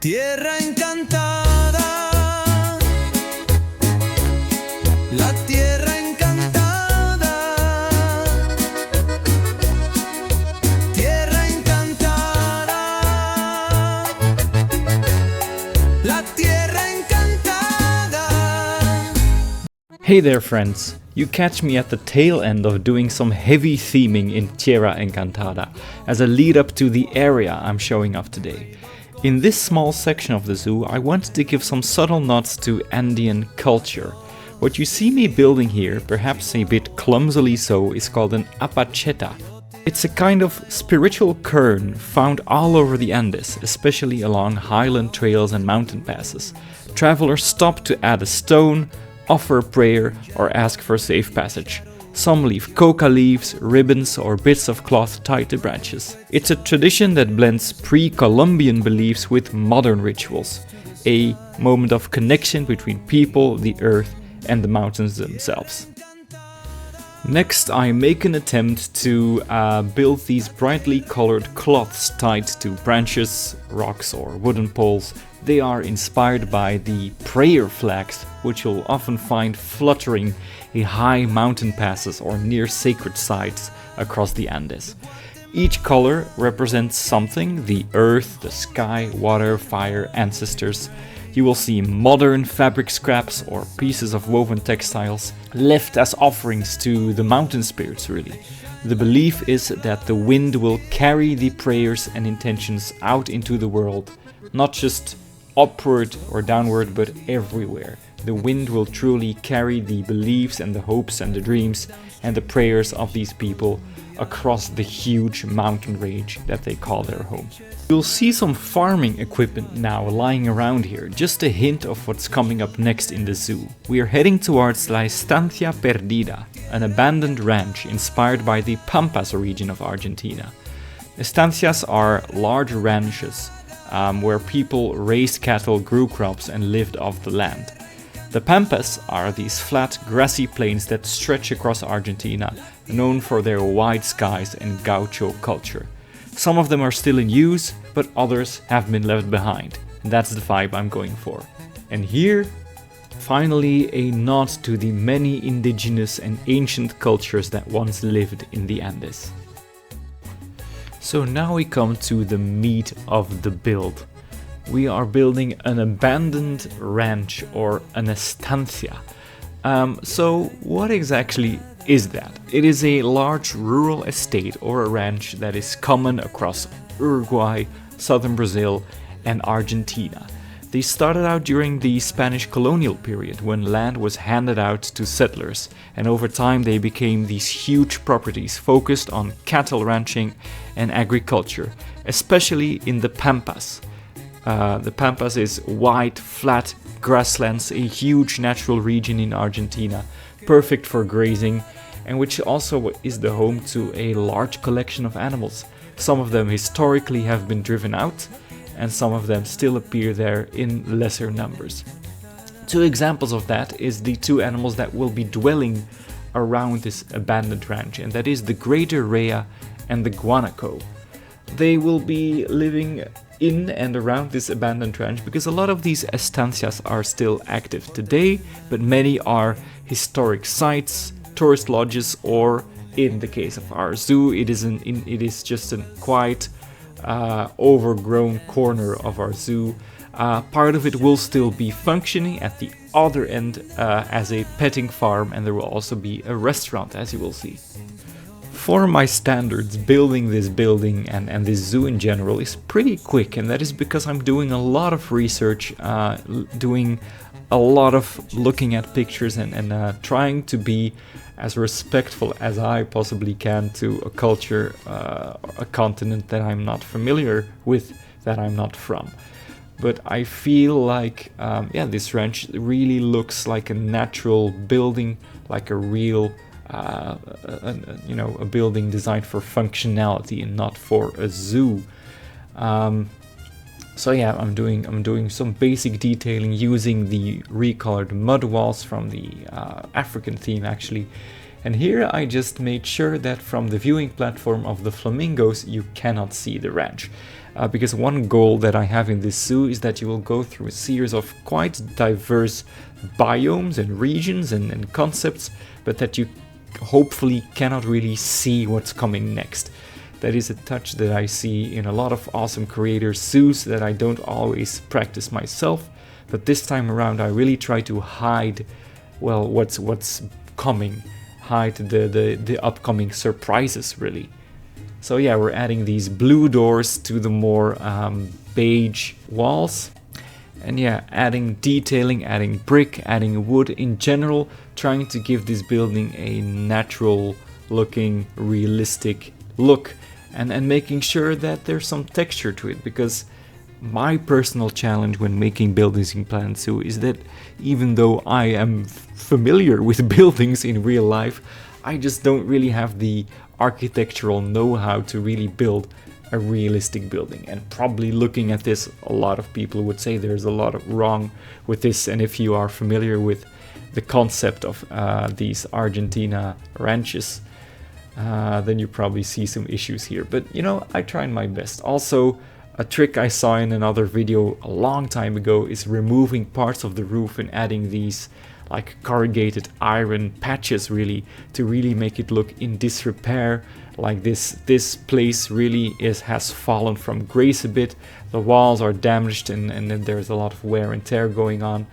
Tierra encantada, la tierra encantada, tierra encantada, la tierra encantada. Hey there friends, you catch me at the tail end of doing some heavy theming in Tierra Encantada as a lead up to the area I'm showing off today. In this small section of the zoo, I wanted to give some subtle nods to Andean culture. What you see me building here, perhaps a bit clumsily so, is called an apacheta. It's a kind of spiritual cairn found all over the Andes, especially along highland trails and mountain passes. Travelers stop to add a stone, offer a prayer, or ask for safe passage. Some leave coca leaves, ribbons, or bits of cloth tied to branches. It's a tradition that blends pre-Columbian beliefs with modern rituals, a moment of connection between people, the earth, and the mountains themselves. Next, I make an attempt to build these brightly colored cloths tied to branches, rocks, or wooden poles. They are inspired by the prayer flags, which you'll often find fluttering in high mountain passes or near sacred sites across the Andes. Each color represents something: the earth, the sky, water, fire, ancestors. You will see modern fabric scraps or pieces of woven textiles left as offerings to the mountain spirits, really. The belief is that the wind will carry the prayers and intentions out into the world, not just upward or downward, but everywhere. The wind will truly carry the beliefs and the hopes and the dreams and the prayers of these people across the huge mountain range that they call their home. You'll see some farming equipment now lying around here, just a hint of what's coming up next in the zoo. We are heading towards La Estancia Perdida, an abandoned ranch inspired by the Pampas region of Argentina. Estancias are large ranches where people raised cattle, grew crops, and lived off the land. The Pampas are these flat, grassy plains that stretch across Argentina, known for their wide skies and gaucho culture. Some of them are still in use, but others have been left behind. And that's the vibe I'm going for. And here, finally, a nod to the many indigenous and ancient cultures that once lived in the Andes. So now we come to the meat of the build. We are building an abandoned ranch, or an estancia. So what exactly is that? It is a large rural estate or a ranch that is common across Uruguay, southern Brazil, and Argentina. They started out during the Spanish colonial period, when land was handed out to settlers, and over time they became these huge properties focused on cattle ranching and agriculture, especially in the Pampas. The Pampas is wide, flat grasslands, a huge natural region in Argentina, perfect for grazing, and which also is the home to a large collection of animals. Some of them historically have been driven out, and some of them still appear there in lesser numbers. Two examples of that is the two animals that will be dwelling around this abandoned ranch, and that is the greater Rheas and the guanaco. They will be living in and around this abandoned ranch because a lot of these estancias are still active today, but many are historic sites, tourist lodges, or in the case of our zoo, it is just a quite overgrown corner of our zoo. Part of it will still be functioning at the other end as a petting farm, and there will also be a restaurant, as you will see. For my standards, building this building and this zoo in general is pretty quick, and that is because I'm doing a lot of research, doing a lot of looking at pictures and trying to be as respectful as I possibly can to a culture, a continent that I'm not familiar with, that I'm not from. But I feel like, this ranch really looks like a natural building, like a real a building designed for functionality and not for a zoo. I'm doing some basic detailing using the recolored mud walls from the African theme, actually. And here I just made sure that from the viewing platform of the flamingos you cannot see the ranch. because one goal that I have in this zoo is that you will go through a series of quite diverse biomes and regions and concepts, but that you hopefully cannot really see what's coming next. That is a touch that I see in a lot of awesome creators' zoos that I don't always practice myself, but this time around I really try to hide, well, what's coming, hide the upcoming surprises really. So yeah, we're adding these blue doors to the more beige walls. And yeah, adding detailing, adding brick, adding wood in general, trying to give this building a natural looking, realistic look. And making sure that there's some texture to it, because my personal challenge when making buildings in Planet Zoo is that even though I am familiar with buildings in real life, I just don't really have the architectural know-how to really build a realistic building. And probably looking at this, a lot of people would say there's a lot of wrong with this. And if you are familiar with the concept of these Argentina ranches, then you probably see some issues here. But you know, I tried my best. Also, a trick I saw in another video a long time ago is removing parts of the roof and adding these like corrugated iron patches really to really make it look in disrepair. Like this place really has fallen from grace a bit. The walls are damaged and then there's a lot of wear and tear going on.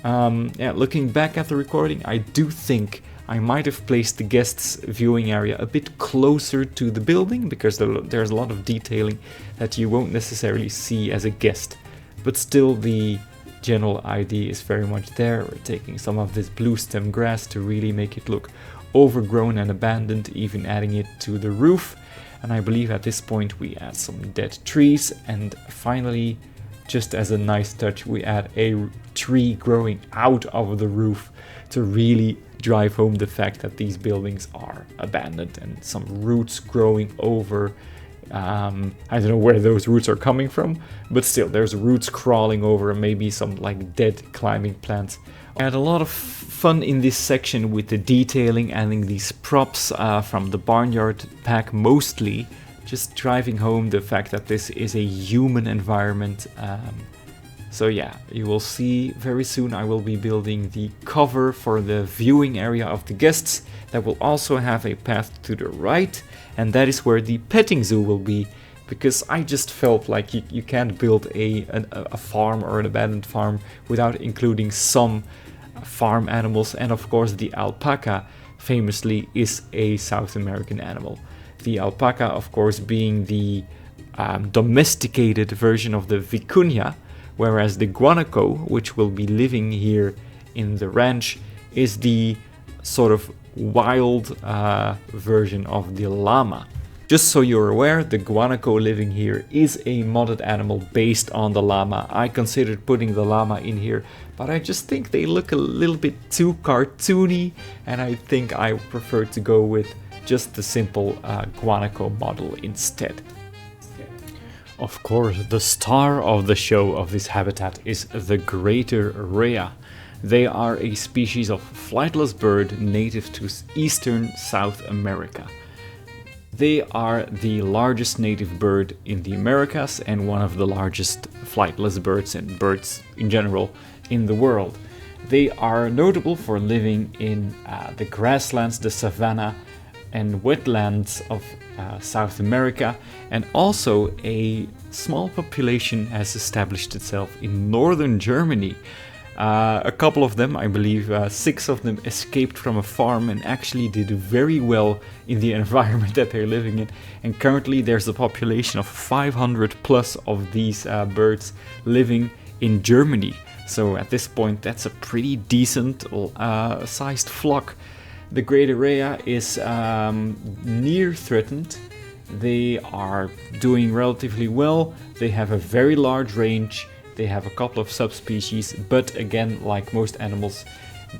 Yeah, looking back at the recording, I do think I might have placed the guests' viewing area a bit closer to the building, because there's a lot of detailing that you won't necessarily see as a guest. But still, the general idea is very much there. We're taking some of this blue stem grass to really make it look overgrown and abandoned, even adding it to the roof. And I believe at this point we add some dead trees, and finally, just as a nice touch, we add a tree growing out of the roof to really drive home the fact that these buildings are abandoned, and some roots growing over. I don't know where those roots are coming from, but still there's roots crawling over, maybe some like dead climbing plants. I had a lot of fun in this section with the detailing, adding these props from the barnyard pack, mostly just driving home the fact that this is a human environment. So yeah, you will see very soon I will be building the cover for the viewing area of the guests that will also have a path to the right, and that is where the petting zoo will be, because I just felt like you can't build a farm or an abandoned farm without including some farm animals. And of course the alpaca famously is a South American animal. The alpaca, of course, being the domesticated version of the vicuña, whereas the guanaco, which will be living here in the ranch, is the sort of wild version of the llama. Just so you're aware, the guanaco living here is a modded animal based on the llama. I considered putting the llama in here, but I just think they look a little bit too cartoony, and I think I prefer to go with just the simple guanaco model instead. Of course, the star of the show of this habitat is the greater rhea. They are a species of flightless bird native to eastern South America. They are the largest native bird in the Americas and one of the largest flightless birds and birds in general in the world. They are notable for living in the grasslands, the savanna, and wetlands of South America, and also a small population has established itself in northern Germany. A couple of them, I believe 6 of them, escaped from a farm and actually did very well in the environment that they're living in. And currently there's a population of 500 plus of these birds living in Germany. So at this point that's a pretty decent sized flock. The greater rhea is near threatened. They are doing relatively well. They have a very large range. They have a couple of subspecies, but again, like most animals,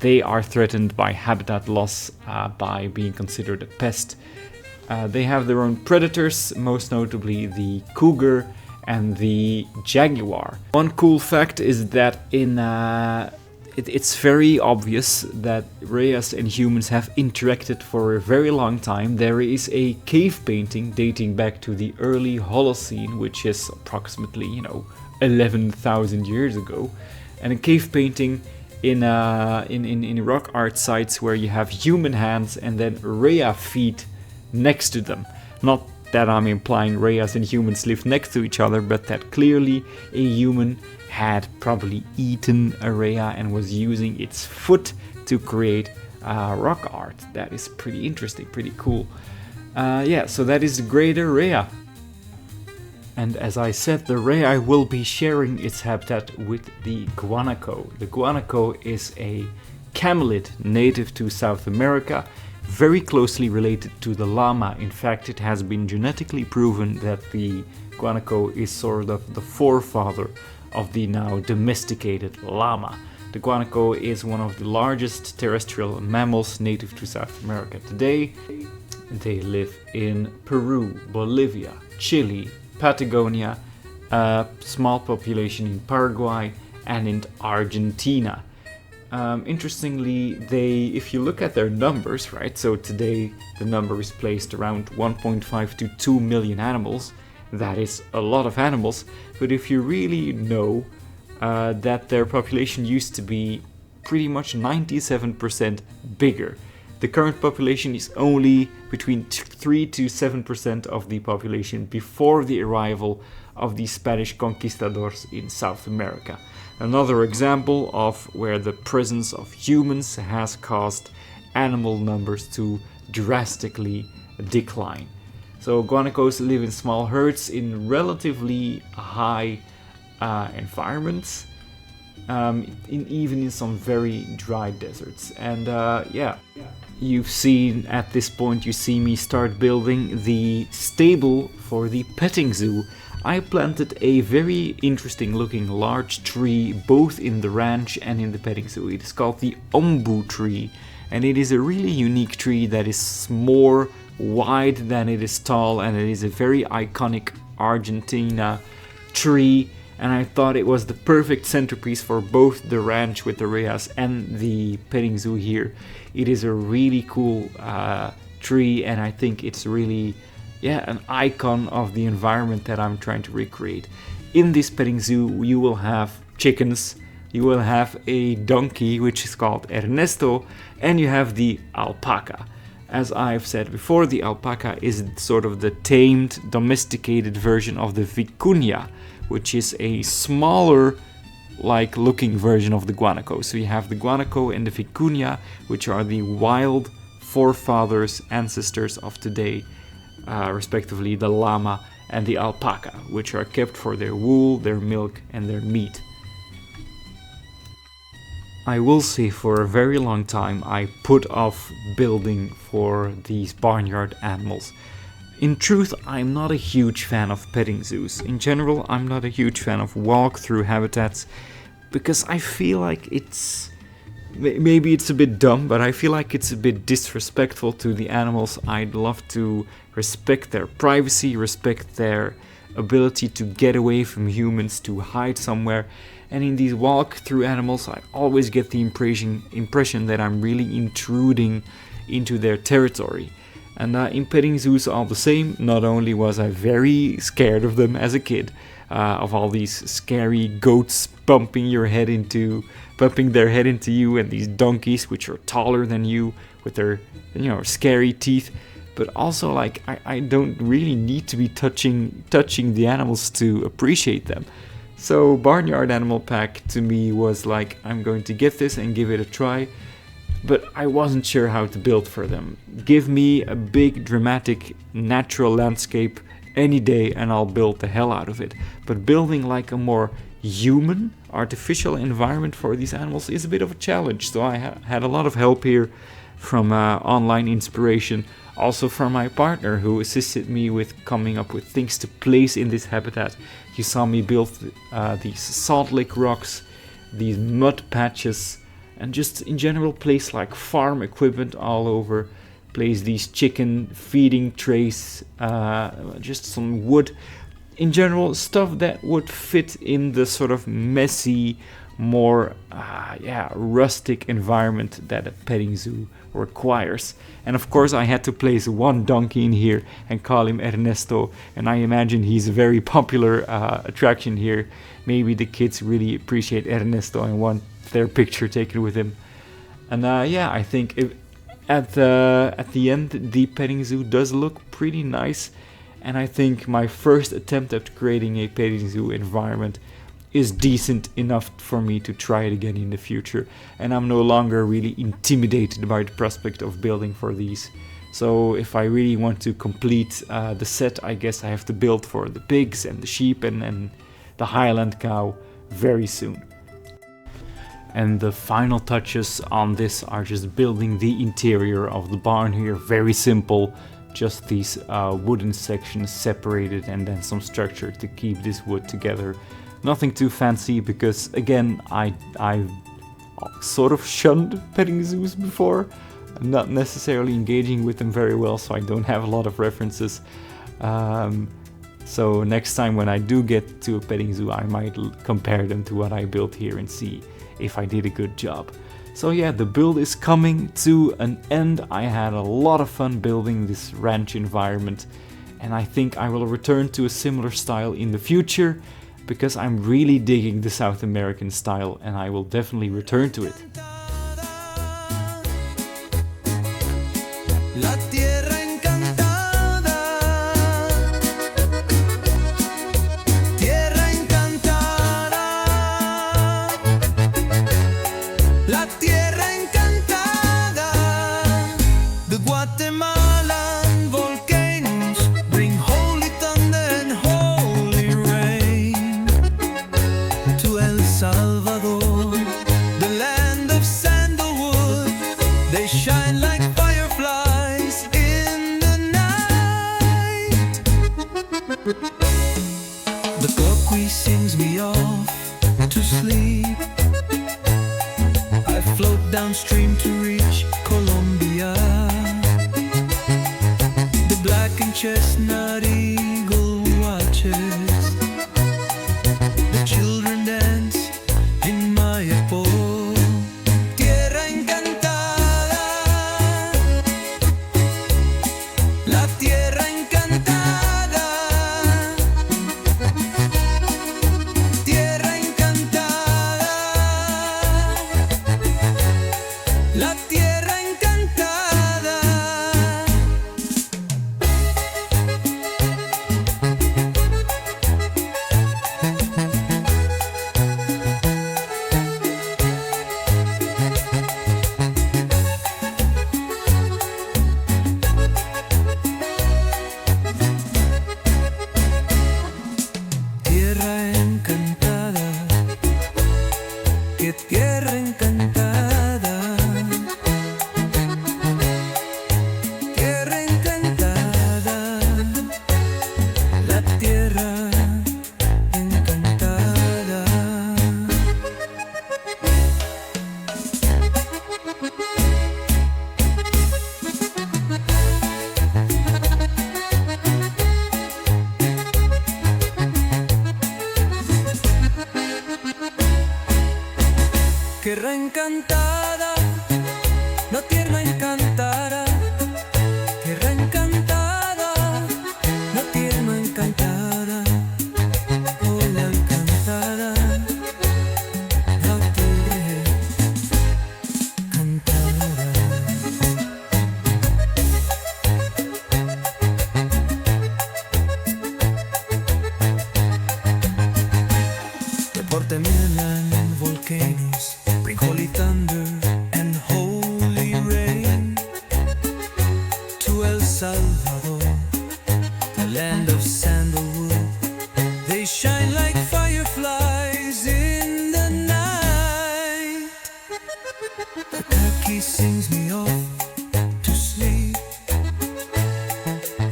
they are threatened by habitat loss, by being considered a pest. They have their own predators, most notably the cougar and the jaguar. One cool fact is that in it's very obvious that Rheas and humans have interacted for a very long time. There is a cave painting dating back to the early Holocene, which is approximately, 11,000 years ago, and a cave painting in rock art sites where you have human hands and then Rhea feet next to them. Not that I'm implying Rheas and humans live next to each other, but that clearly a human had probably eaten a Rhea and was using its foot to create rock art. That is pretty interesting, pretty cool. So that is the greater Rhea. And as I said, the Rhea will be sharing its habitat with the guanaco. The guanaco is a camelid native to South America, very closely related to the llama. In fact, it has been genetically proven that the guanaco is sort of the forefather of the now domesticated llama. The guanaco is one of the largest terrestrial mammals native to South America today. They live in Peru, Bolivia, Chile, Patagonia, a small population in Paraguay, and in Argentina. Interestingly, if you look at their numbers, right, so today the number is placed around 1.5 to 2 million animals. That is a lot of animals, but if you really know that their population used to be pretty much 97% bigger. The current population is only between 3 to 7% of the population before the arrival of the Spanish conquistadors in South America. Another example of where the presence of humans has caused animal numbers to drastically decline. So guanacos live in small herds in relatively high environments, even in some very dry deserts. And you've seen at this point, you see me start building the stable for the petting zoo. I planted a very interesting looking large tree both in the ranch and in the petting zoo. It is called the ombú tree, and it is a really unique tree that is more wide than it is tall, and it is a very iconic Argentina tree, and I thought it was the perfect centerpiece for both the ranch with the Rheas and the petting zoo here. It is a really cool tree, and I think it's really an icon of the environment that I'm trying to recreate. In this petting zoo you will have chickens, you will have a donkey which is called Ernesto, and you have the alpaca. As I've said before, the alpaca is sort of the tamed, domesticated version of the vicuña, which is a smaller looking version of the guanaco. So you have the guanaco and the vicuña, which are the wild forefathers, ancestors of today, respectively the llama and the alpaca, which are kept for their wool, their milk, and their meat. I will say for a very long time I put off building for these barnyard animals. In truth, I'm not a huge fan of petting zoos. In general, I'm not a huge fan of walk-through habitats, because I feel like maybe it's a bit dumb, but I feel like it's a bit disrespectful to the animals. I'd love to respect their privacy, respect their ability to get away from humans, to hide somewhere. And in these walk-through animals, I always get the impression that I'm really intruding into their territory. And in petting zoos, all the same, not only was I very scared of them as a kid, of all these scary goats bumping their head into you, and these donkeys which are taller than you with their scary teeth, but also I don't really need to be touching the animals to appreciate them. So Barnyard Animal Pack to me was like, I'm going to get this and give it a try, but I wasn't sure how to build for them. Give me a big dramatic natural landscape any day and I'll build the hell out of it. But building like a more human, artificial environment for these animals is a bit of a challenge. So I had a lot of help here from online inspiration, also from my partner who assisted me with coming up with things to place in this habitat. You saw me build these salt lick rocks, these mud patches, and just in general place like farm equipment all over, place these chicken feeding trays, just some wood. in general, stuff that would fit in the sort of messy, more rustic environment that a petting zoo requires. And of course I had to place one donkey in here and call him Ernesto, and I imagine he's a very popular attraction here. Maybe the kids really appreciate Ernesto and want their picture taken with him. And I think at the end the petting zoo does look pretty nice, and I think my first attempt at creating a petting zoo environment is decent enough for me to try it again in the future, and I'm no longer really intimidated by the prospect of building for these. So if I really want to complete the set, I guess I have to build for the pigs and the sheep and the Highland cow very soon. And the final touches on this are just building the interior of the barn here. Very simple, just these wooden sections separated and then some structure to keep this wood together. Nothing too fancy, because again I've sort of shunned petting zoos before. I'm not necessarily engaging with them very well, so I don't have a lot of references. So next time when I do get to a petting zoo, I might compare them to what I built here and see if I did a good job. So yeah, the build is coming to an end. I had a lot of fun building this ranch environment, and I think I will return to a similar style in the future, because I'm really digging the South American style, and I will definitely return to it. La tierra encantada, tierra encantada, la tierra encantada. The Guatemalan volcanoes bring holy thunder and holy rain to El Salvador, the land of sandalwood. They shine like fireflies in the night. The coqui sings me off to sleep. I float downstream to reach Colombia. The black and chestnut eagle watches the children dance in Mayapo. Tierra encantada, la tierra encantada, tierra encantada, la tierra encantada. Tierra encantada, qué tierra encantada, tierra encantada, la tierra encantada. Tierra encantada, la tierra encantada, tierra encantada, la tierra encantada, oh la encantada, la tierra encantada. The Guatemalan volcanoes bring holy thunder and holy rain to El Salvador, the land of sandalwood. They shine like fireflies in the night. The turkey sings me off to sleep.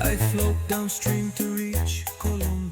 I float downstream to reach Colombia.